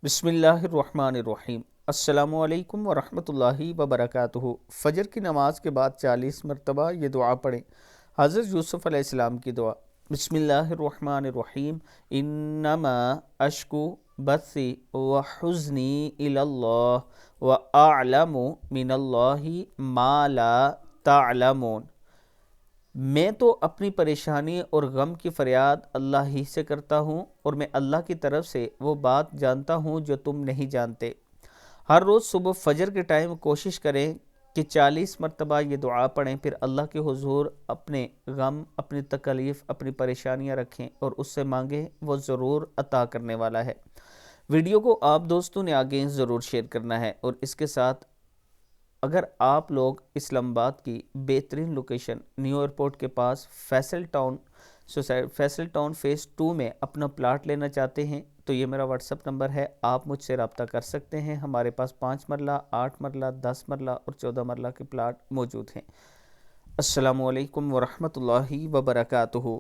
بسم اللہ الرحمن الرحیم۔ السلام علیکم ورحمۃ اللہ وبرکاتہ۔ فجر کی نماز کے بعد 40 مرتبہ یہ دعا پڑھیں۔ حضرت یوسف علیہ السلام کی دعا۔ بسم اللہ الرحمن الرحیم۔ انما اشکو بثی وحزنی الی اللہ واعلم من اللہ ما لا تعلمون۔ میں تو اپنی پریشانی اور غم کی فریاد اللہ ہی سے کرتا ہوں، اور میں اللہ کی طرف سے وہ بات جانتا ہوں جو تم نہیں جانتے۔ ہر روز صبح فجر کے ٹائم کوشش کریں کہ 40 مرتبہ یہ دعا پڑھیں، پھر اللہ کے حضور اپنے غم، اپنی تکلیف، اپنی پریشانیاں رکھیں اور اس سے مانگیں، وہ ضرور عطا کرنے والا ہے۔ ویڈیو کو آپ دوستوں نے آگے ضرور شیئر کرنا ہے، اور اس کے ساتھ اگر آپ لوگ اسلام آباد کی بہترین لوکیشن نیو ایئرپورٹ کے پاس فیصل ٹاؤن فیس 2 میں اپنا پلاٹ لینا چاہتے ہیں تو یہ میرا واٹس اپ نمبر ہے، آپ مجھ سے رابطہ کر سکتے ہیں۔ ہمارے پاس 5 مرلہ، 8 مرلہ، 10 مرلہ اور 14 مرلہ کے پلاٹ موجود ہیں۔ السلام علیکم ورحمۃ اللہ وبرکاتہ۔